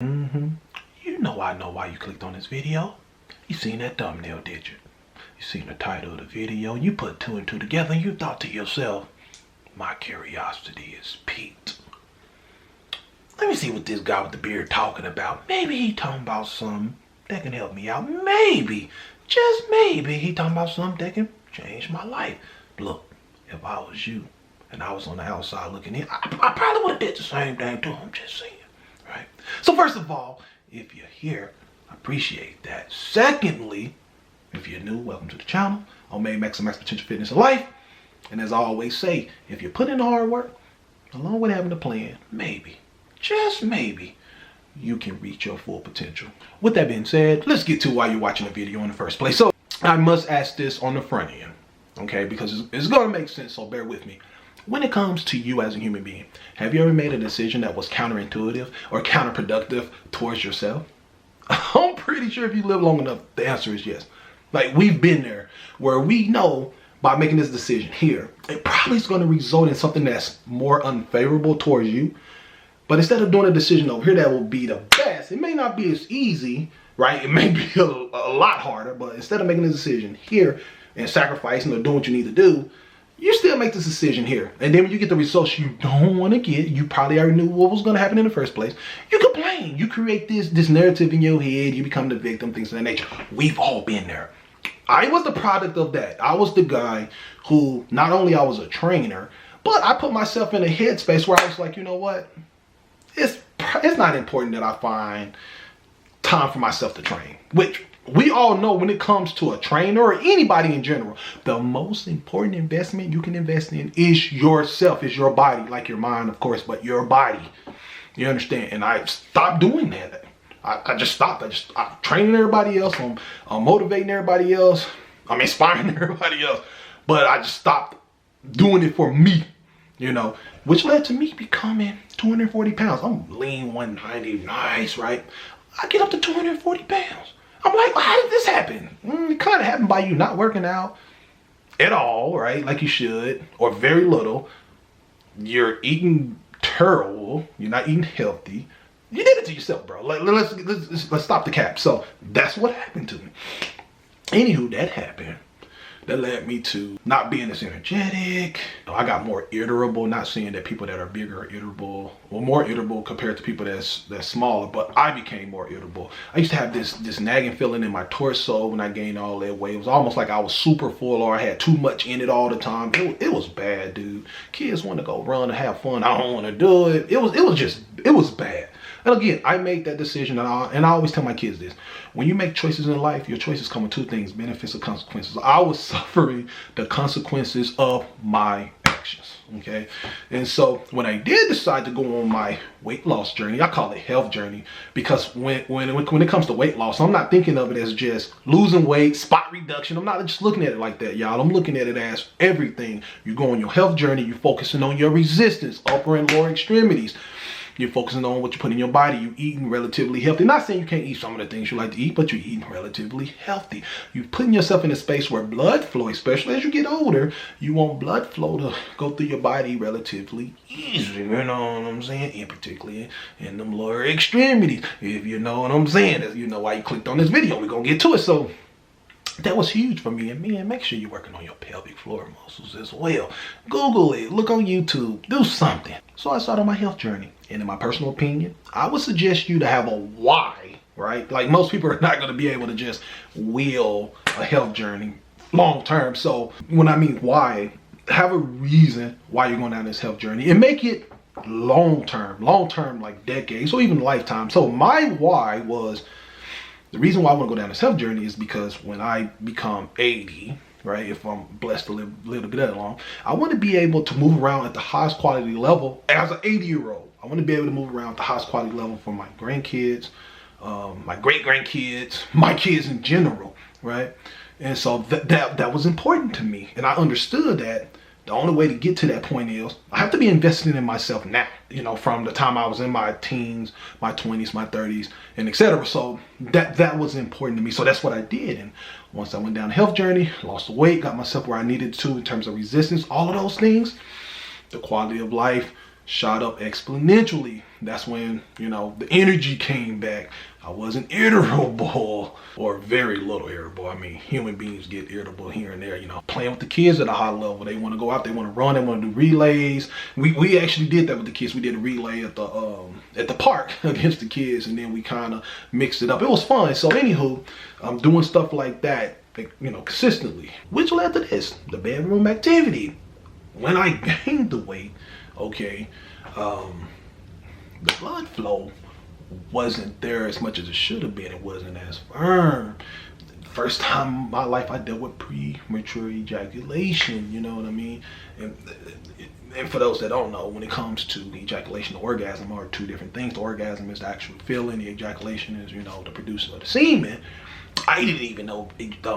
You know I know why you clicked on this video. You seen that thumbnail, did you? You seen the title of the video, you put two and two together and you thought to yourself, my curiosity is piqued. Let me see what this guy with the beard talking about. Maybe he talking about something that can help me out. Maybe, just maybe, he talking about something that can change my life. Look, if I was you and I was on the outside looking in, I probably would have did the same thing too. I'm just saying, right? So first of all, if you're here, I appreciate that. Secondly, if you're new, welcome to the channel. I'm May Max Potential Fitness and Life. And as I always say, if you put in the hard work, along with having a plan, maybe, just maybe, you can reach your full potential. With that being said, let's get to why you're watching the video in the first place. So I must ask this on the front end, okay? Because it's gonna make sense, so bear with me. When it comes to you as a human being, have you ever made a decision that was counterintuitive or counterproductive towards yourself? I'm pretty sure if you live long enough, the answer is yes. Like, we've been there where we know by making this decision here, it probably is going to result in something that's more unfavorable towards you. But instead of doing a decision over here that will be the best, it may not be as easy, right? It may be a lot harder, but instead of making a decision here and sacrificing or doing what you need to do, you still make this decision here. And then when you get the results you don't want to get, you probably already knew what was going to happen in the first place. You complain. You create this narrative in your head. You become the victim, things of that nature. We've all been there. I was the product of that. I was the guy who, not only I was a trainer, but I put myself in a headspace where I was like, you know what? It's not important that I find time for myself to train, which we all know when it comes to a trainer or anybody in general, the most important investment you can invest in is yourself, is your body, like your mind, of course, but your body. You understand? And I stopped doing that. I just stopped. I'm training everybody else. I'm motivating everybody else. I'm inspiring everybody else. But I just stopped doing it for me, you know, which led to me becoming 240 pounds. I'm lean 190, nice, right? I get up to 240 pounds. I'm like, well, how did this happen? It kind of happened by you not working out at all, right? Like you should, or very little. You're eating terrible. You're not eating healthy. You did it to yourself, bro. Let's stop the cap. So that's what happened to me. Anywho, that happened. That led me to not being as energetic. I got more irritable, not saying that people that are bigger are irritable, or more irritable compared to people that's smaller, but I became more irritable. I used to have this nagging feeling in my torso when I gained all that weight. It was almost like I was super full or I had too much in it all the time. It was bad, dude. Kids want to go run and have fun. I don't want to do it. It was bad. And again, I made that decision, and I always tell my kids this. When you make choices in life, your choices come with two things, benefits or consequences. I was suffering the consequences of my actions, okay? And so when I did decide to go on my weight loss journey, I call it health journey, because when it comes to weight loss, I'm not thinking of it as just losing weight, spot reduction. I'm not just looking at it like that, y'all. I'm looking at it as everything. You go on your health journey, you're focusing on your resistance, upper and lower extremities. You're focusing on what you put in your body. You're eating relatively healthy. Not saying you can't eat some of the things you like to eat, but you're eating relatively healthy. You're putting yourself in a space where blood flow, especially as you get older, you want blood flow to go through your body relatively easy. You know what I'm saying? And particularly in them lower extremities. If you know what I'm saying, as you know why you clicked on this video. We're going to get to it. So that was huge for me. And man, make sure you're working on your pelvic floor muscles as well. Google it. Look on YouTube. Do something. So I started my health journey. And in my personal opinion, I would suggest you to have a why, right? Like, most people are not going to be able to just will a health journey long term. So when I mean why, have a reason why you're going down this health journey and make it long term, like decades or even lifetime. So my why was, the reason why I want to go down this health journey is because when I become 80, right, if I'm blessed to live a bit that long, I want to be able to move around at the highest quality level as an 80-year-old. I want to be able to move around at the highest quality level for my grandkids, my great-grandkids, my kids in general, right? And so that was important to me. And I understood that the only way to get to that point is I have to be investing in myself now, you know, from the time I was in my teens, my 20s, my 30s, and etc. So that was important to me. So that's what I did. And once I went down the health journey, lost the weight, got myself where I needed to in terms of resistance, all of those things, the quality of life shot up exponentially. That's when, you know, the energy came back. I wasn't irritable, or very little irritable. I mean, human beings get irritable here and there, you know. Playing with the kids at a high level. They want to go out, they want to run, they want to do relays. We actually did that with the kids. We did a relay at the park against the kids, and then we kind of mixed it up. It was fun. So anywho, I'm doing stuff like that, you know, consistently, which led to this, the bedroom activity. When I gained the weight, okay, the blood flow wasn't there as much as it should have been. It wasn't as firm. First time in my life I dealt with premature ejaculation, you know what I mean? And for those that don't know, when it comes to ejaculation and orgasm are two different things. The orgasm is the actual feeling. The ejaculation is, you know, the producing of the semen. I didn't even know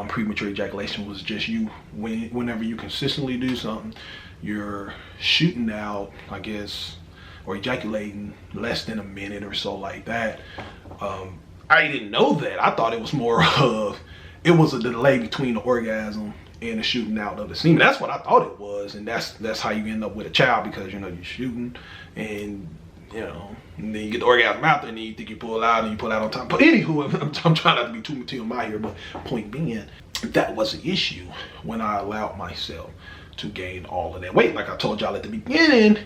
premature ejaculation was just you. Whenever you consistently do something, you're shooting out, I guess, or ejaculating less than a minute or so, like that. I didn't know that. I thought it was more of, it was a delay between the orgasm and the shooting out of the semen. That's what I thought it was, and that's how you end up with a child, because, you know, you're shooting and, you know, and then you get the orgasm out there, and then you think you pull out and you pull out on time. But anywho, I'm trying not to be too TMI here, but point being, that was an issue when I allowed myself to gain all of that weight. Like I told y'all at the beginning,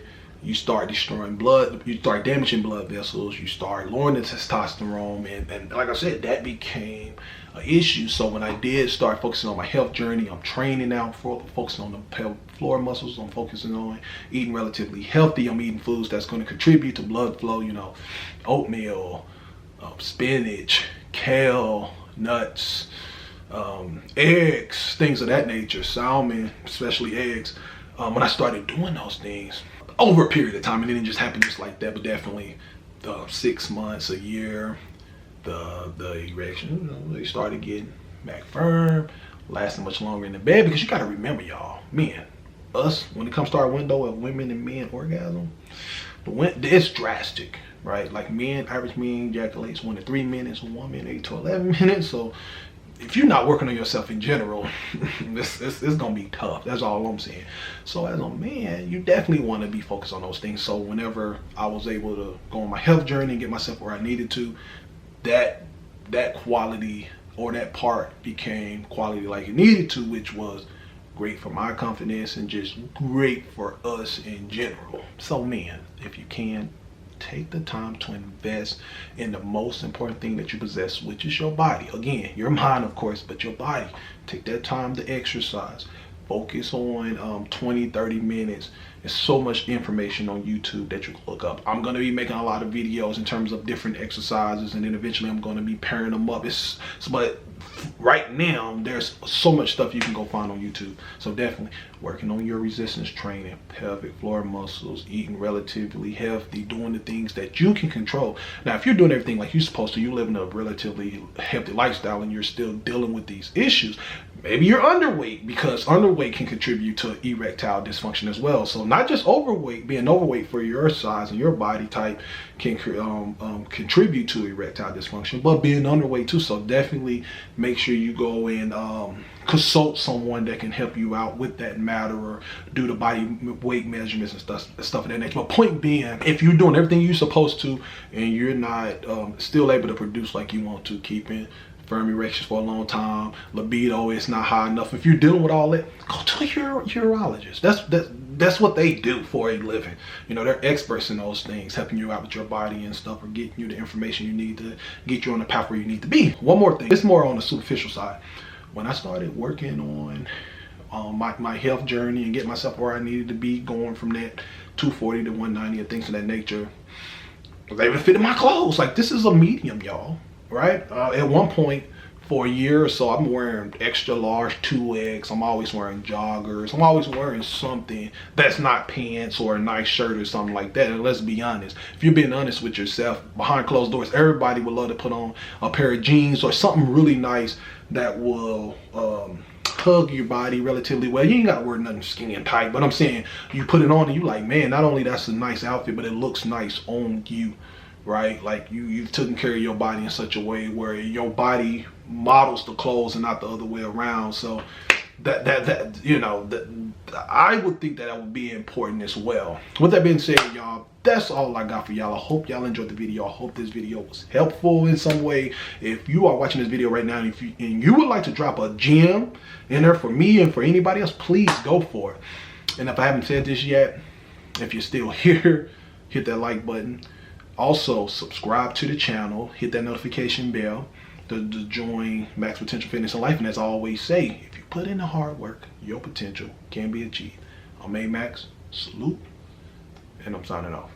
you start destroying blood, you start damaging blood vessels, you start lowering the testosterone, and like I said, that became an issue. So when I did start focusing on my health journey, I'm training now, focusing on the pelvic floor muscles, I'm focusing on eating relatively healthy, I'm eating foods that's going to contribute to blood flow, you know, oatmeal, spinach, kale, nuts, eggs, things of that nature, salmon, especially eggs. When I started doing those things over a period of time, and it didn't just happen just like that, but definitely 6 months, a year, the erection, you know, they started getting back firm, lasting much longer in the bed. Because you got to remember, y'all, men, us, when it comes to our window of women and men orgasm, it's drastic, right? Like men, average men ejaculates 1 to 3 minutes, a woman 8 to 11 minutes. So if you're not working on yourself in general, it's gonna be tough. That's all I'm saying. So as a man, you definitely want to be focused on those things. So whenever I was able to go on my health journey and get myself where I needed to, that quality, or that part, became quality like it needed to, which was great for my confidence and just great for us in general. So men, if you can, take the time to invest in the most important thing that you possess, which is your body. Again, your mind, of course, but your body. Take that time to exercise. Focus on 20-30 minutes. There's so much information on YouTube that you can look up. I'm going to be making a lot of videos in terms of different exercises, and then eventually I'm going to be pairing them up. But right now, there's so much stuff you can go find on YouTube. So definitely working on your resistance training, pelvic floor muscles, eating relatively healthy, doing the things that you can control. Now, if you're doing everything like you're supposed to, you're living a relatively healthy lifestyle, and you're still dealing with these issues, maybe you're underweight, because underweight can contribute to erectile dysfunction as well. So not just overweight, being overweight for your size and your body type can contribute to erectile dysfunction, but being underweight too. So definitely make sure you go and consult someone that can help you out with that matter, or do the body weight measurements and stuff of that nature. But point being, if you're doing everything you're supposed to and you're not still able to produce like you want to, keeping firm erections for a long time, libido is not high enough, if you're dealing with all that, go to your urologist. That's what they do for a living. You know, they're experts in those things, helping you out with your body and stuff, or getting you the information you need to get you on the path where you need to be. One more thing, it's more on the superficial side. When I started working on my health journey and getting myself where I needed to be, going from that 240 to 190 and things of that nature, they even fitted my clothes. Like, this is a medium, y'all, right? At one point, for a year or so, I'm wearing extra large 2X. I'm always wearing joggers. I'm always wearing something that's not pants or a nice shirt or something like that. And let's be honest, if you're being honest with yourself, behind closed doors, everybody would love to put on a pair of jeans or something really nice that will hug your body relatively well. You ain't got to wear nothing skinny and tight, but I'm saying you put it on and you like, man, not only that's a nice outfit, but it looks nice on you, right? Like you've taken care of your body in such a way where your body models the clothes and not the other way around. So that you know, that I would think that would be important as well. With that being said, y'all, that's all I got for y'all. I hope y'all enjoyed the video. I hope this video was helpful in some way. If you are watching this video right now and you would like to drop a gem in there for me and for anybody else, please go for it. And if I haven't said this yet, if you're still here, hit that like button. Also, subscribe to the channel, hit that notification bell to join Max Potential Fitness and Life. And as I always say, if you put in the hard work, your potential can be achieved. I'm A Max, salute, and I'm signing off.